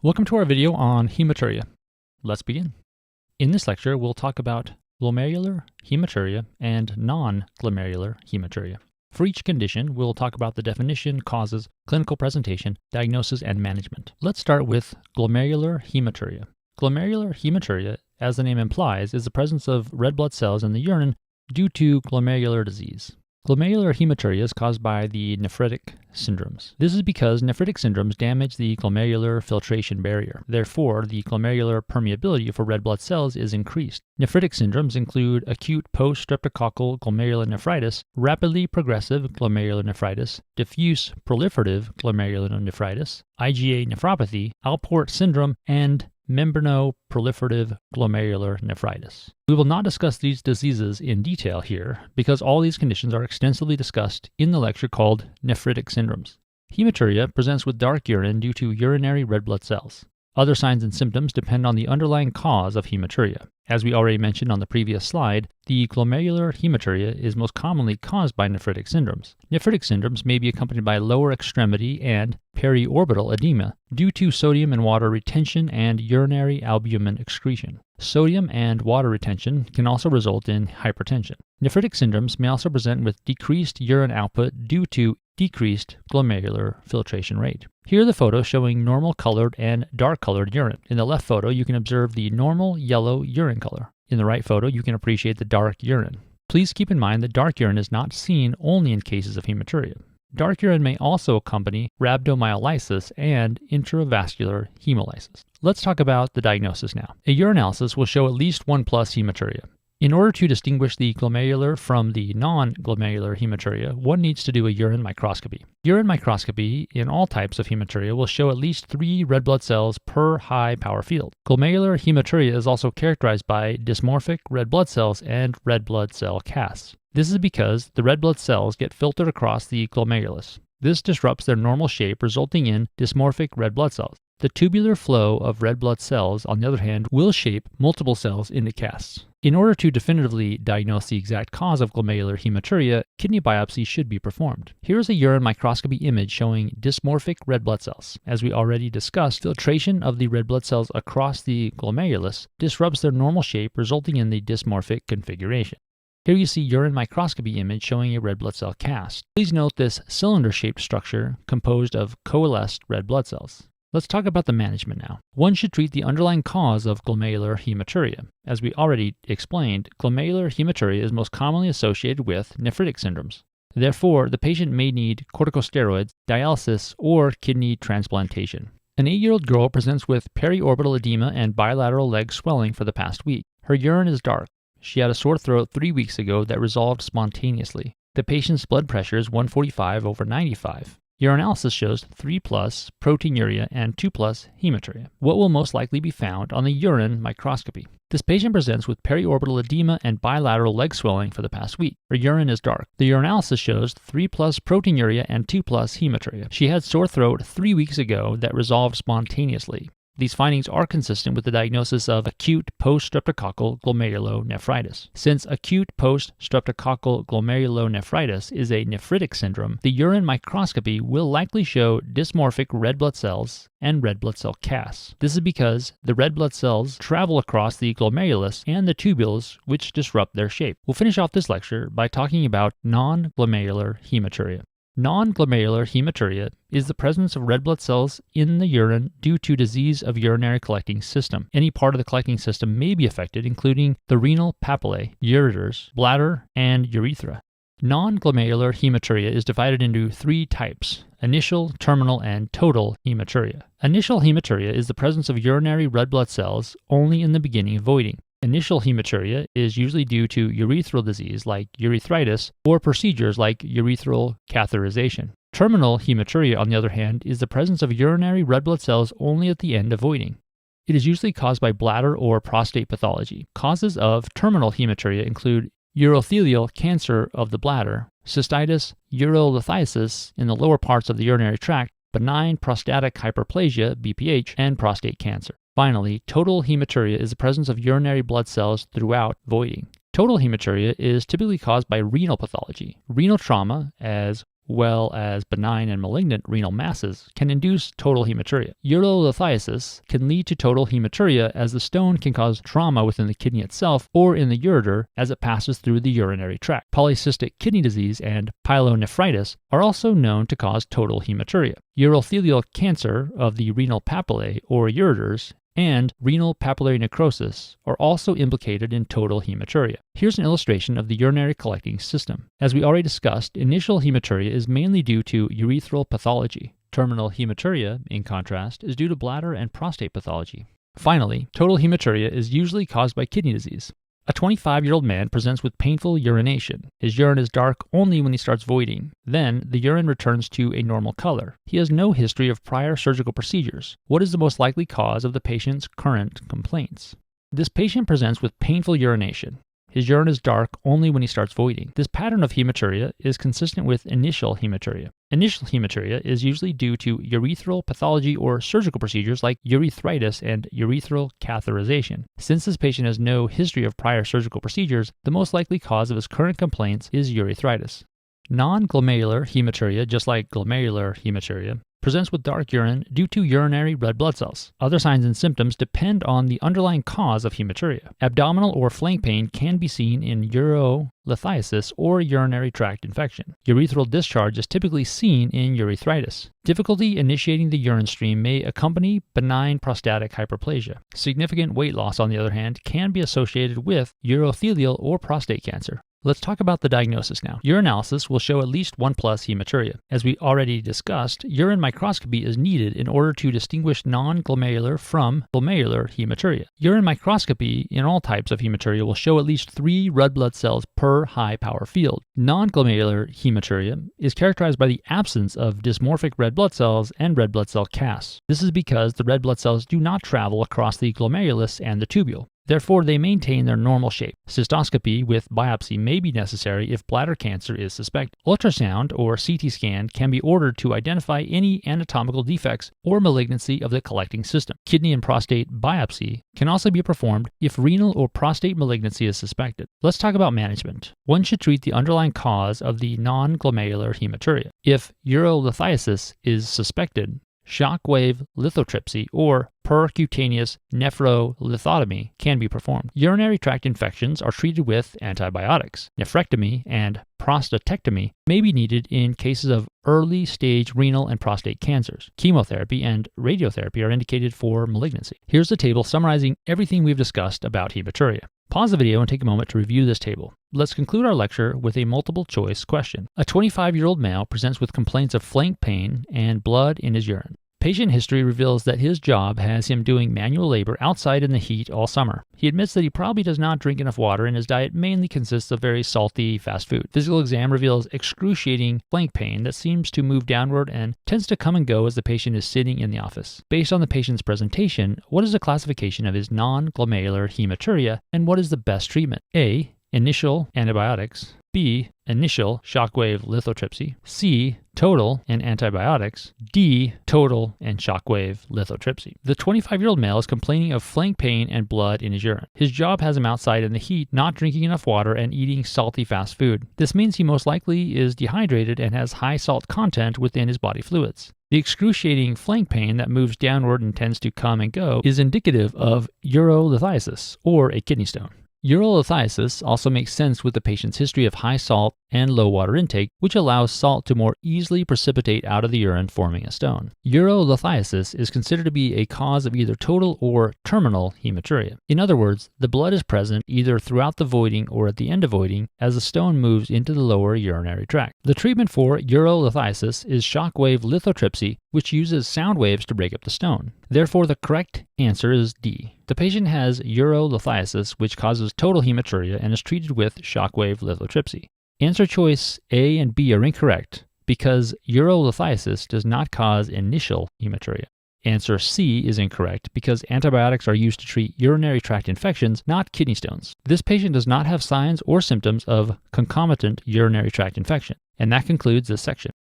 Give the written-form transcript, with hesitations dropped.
Welcome to our video on hematuria. Let's begin. In this lecture, we'll talk about glomerular hematuria and non-glomerular hematuria. For each condition, we'll talk about the definition, causes, clinical presentation, diagnosis, and management. Let's start with glomerular hematuria. Glomerular hematuria, as the name implies, is the presence of red blood cells in the urine due to glomerular disease. Glomerular hematuria is caused by the nephritic syndromes. This is because nephritic syndromes damage the glomerular filtration barrier. Therefore, the glomerular permeability for red blood cells is increased. Nephritic syndromes include acute post-streptococcal glomerulonephritis, rapidly progressive glomerulonephritis, diffuse proliferative glomerulonephritis, IgA nephropathy, Alport syndrome, and membranoproliferative glomerulonephritis. We will not discuss these diseases in detail here because all these conditions are extensively discussed in the lecture called nephritic syndromes. Hematuria presents with dark urine due to urinary red blood cells. Other signs and symptoms depend on the underlying cause of hematuria. As we already mentioned on the previous slide, the glomerular hematuria is most commonly caused by nephritic syndromes. Nephritic syndromes may be accompanied by lower extremity and periorbital edema due to sodium and water retention and urinary albumin excretion. Sodium and water retention can also result in hypertension. Nephritic syndromes may also present with decreased urine output due to decreased glomerular filtration rate. Here are the photos showing normal colored and dark colored urine. In the left photo, you can observe the normal yellow urine color. In the right photo, you can appreciate the dark urine. Please keep in mind that dark urine is not seen only in cases of hematuria. Dark urine may also accompany rhabdomyolysis and intravascular hemolysis. Let's talk about the diagnosis now. A urinalysis will show at least 1+ hematuria. In order to distinguish the glomerular from the non-glomerular hematuria, one needs to do a urine microscopy. Urine microscopy in all types of hematuria will show at least 3 red blood cells per high power field. Glomerular hematuria is also characterized by dysmorphic red blood cells and red blood cell casts. This is because the red blood cells get filtered across the glomerulus. This disrupts their normal shape, resulting in dysmorphic red blood cells. The tubular flow of red blood cells, on the other hand, will shape multiple cells into casts. In order to definitively diagnose the exact cause of glomerular hematuria, kidney biopsy should be performed. Here is a urine microscopy image showing dysmorphic red blood cells. As we already discussed, filtration of the red blood cells across the glomerulus disrupts their normal shape, resulting in the dysmorphic configuration. Here you see urine microscopy image showing a red blood cell cast. Please note this cylinder-shaped structure composed of coalesced red blood cells. Let's talk about the management now. One should treat the underlying cause of glomerular hematuria. As we already explained, glomerular hematuria is most commonly associated with nephritic syndromes. Therefore, the patient may need corticosteroids, dialysis, or kidney transplantation. An 8-year-old girl presents with periorbital edema and bilateral leg swelling for the past week. Her urine is dark. She had a sore throat 3 weeks ago that resolved spontaneously. The patient's blood pressure is 145/95. Urinalysis shows 3+ proteinuria and 2+ hematuria. What will most likely be found on the urine microscopy? This patient presents with periorbital edema and bilateral leg swelling for the past week. Her urine is dark. The urinalysis shows 3+ proteinuria and 2+ hematuria. She had sore throat 3 weeks ago that resolved spontaneously. These findings are consistent with the diagnosis of acute post-streptococcal glomerulonephritis. Since acute post-streptococcal glomerulonephritis is a nephritic syndrome, the urine microscopy will likely show dysmorphic red blood cells and red blood cell casts. This is because the red blood cells travel across the glomerulus and the tubules, which disrupt their shape. We'll finish off this lecture by talking about non-glomerular hematuria. Non-glomerular hematuria is the presence of red blood cells in the urine due to disease of urinary collecting system. Any part of the collecting system may be affected, including the renal papillae, ureters, bladder, and urethra. Non-glomerular hematuria is divided into 3 types: initial, terminal, and total hematuria. Initial hematuria is the presence of urinary red blood cells only in the beginning of voiding. Initial hematuria is usually due to urethral disease like urethritis or procedures like urethral catheterization. Terminal hematuria, on the other hand, is the presence of urinary red blood cells only at the end of voiding. It is usually caused by bladder or prostate pathology. Causes of terminal hematuria include urothelial cancer of the bladder, cystitis, urolithiasis in the lower parts of the urinary tract, benign prostatic hyperplasia, BPH, and prostate cancer. Finally, total hematuria is the presence of urinary blood cells throughout voiding. Total hematuria is typically caused by renal pathology. Renal trauma, as well as benign and malignant renal masses, can induce total hematuria. Urolithiasis can lead to total hematuria as the stone can cause trauma within the kidney itself or in the ureter as it passes through the urinary tract. Polycystic kidney disease and pyelonephritis are also known to cause total hematuria. Urothelial cancer of the renal papillae or ureters and renal papillary necrosis are also implicated in total hematuria. Here's an illustration of the urinary collecting system. As we already discussed, initial hematuria is mainly due to urethral pathology. Terminal hematuria, in contrast, is due to bladder and prostate pathology. Finally, total hematuria is usually caused by kidney disease. A 25-year-old man presents with painful urination. His urine is dark only when he starts voiding. Then, the urine returns to a normal color. He has no history of prior surgical procedures. What is the most likely cause of the patient's current complaints? This patient presents with painful urination. His urine is dark only when he starts voiding. This pattern of hematuria is consistent with initial hematuria. Initial hematuria is usually due to urethral pathology or surgical procedures like urethritis and urethral catheterization. Since this patient has no history of prior surgical procedures, the most likely cause of his current complaints is urethritis. Non-glomerular hematuria, just like glomerular hematuria, presents with dark urine due to urinary red blood cells. Other signs and symptoms depend on the underlying cause of hematuria. Abdominal or flank pain can be seen in urolithiasis or urinary tract infection. Urethral discharge is typically seen in urethritis. Difficulty initiating the urine stream may accompany benign prostatic hyperplasia. Significant weight loss, on the other hand, can be associated with urothelial or prostate cancer. Let's talk about the diagnosis now. Urinalysis will show at least 1+ hematuria. As we already discussed, urine microscopy is needed in order to distinguish non-glomerular from glomerular hematuria. Urine microscopy in all types of hematuria will show at least 3 red blood cells per high power field. Non-glomerular hematuria is characterized by the absence of dysmorphic red blood cells and red blood cell casts. This is because the red blood cells do not travel across the glomerulus and the tubule. Therefore, they maintain their normal shape. Cystoscopy with biopsy may be necessary if bladder cancer is suspected. Ultrasound or CT scan can be ordered to identify any anatomical defects or malignancy of the collecting system. Kidney and prostate biopsy can also be performed if renal or prostate malignancy is suspected. Let's talk about management. One should treat the underlying cause of the non-glomerular hematuria. If urolithiasis is suspected, shockwave lithotripsy or percutaneous nephrolithotomy can be performed. Urinary tract infections are treated with antibiotics. Nephrectomy and prostatectomy may be needed in cases of early-stage renal and prostate cancers. Chemotherapy and radiotherapy are indicated for malignancy. Here's a table summarizing everything we've discussed about hematuria. Pause the video and take a moment to review this table. Let's conclude our lecture with a multiple-choice question. A 25-year-old male presents with complaints of flank pain and blood in his urine. Patient history reveals that his job has him doing manual labor outside in the heat all summer. He admits that he probably does not drink enough water and his diet mainly consists of very salty fast food. Physical exam reveals excruciating flank pain that seems to move downward and tends to come and go as the patient is sitting in the office. Based on the patient's presentation, what is the classification of his non-glomerular hematuria and what is the best treatment? A. Initial antibiotics. B. Initial shockwave lithotripsy. C. Total and antibiotics. D. Total and shockwave lithotripsy. The 25-year-old male is complaining of flank pain and blood in his urine. His job has him outside in the heat, not drinking enough water and eating salty fast food. This means he most likely is dehydrated and has high salt content within his body fluids. The excruciating flank pain that moves downward and tends to come and go is indicative of urolithiasis or a kidney stone. Urolithiasis also makes sense with the patient's history of high salt and low water intake, which allows salt to more easily precipitate out of the urine, forming a stone. Urolithiasis is considered to be a cause of either total or terminal hematuria. In other words, the blood is present either throughout the voiding or at the end of voiding as the stone moves into the lower urinary tract. The treatment for urolithiasis is shockwave lithotripsy, which uses sound waves to break up the stone. Therefore, the correct answer is D. The patient has urolithiasis, which causes total hematuria and is treated with shockwave lithotripsy. Answer choice A and B are incorrect because urolithiasis does not cause initial hematuria. Answer C is incorrect because antibiotics are used to treat urinary tract infections, not kidney stones. This patient does not have signs or symptoms of concomitant urinary tract infection. And that concludes this section.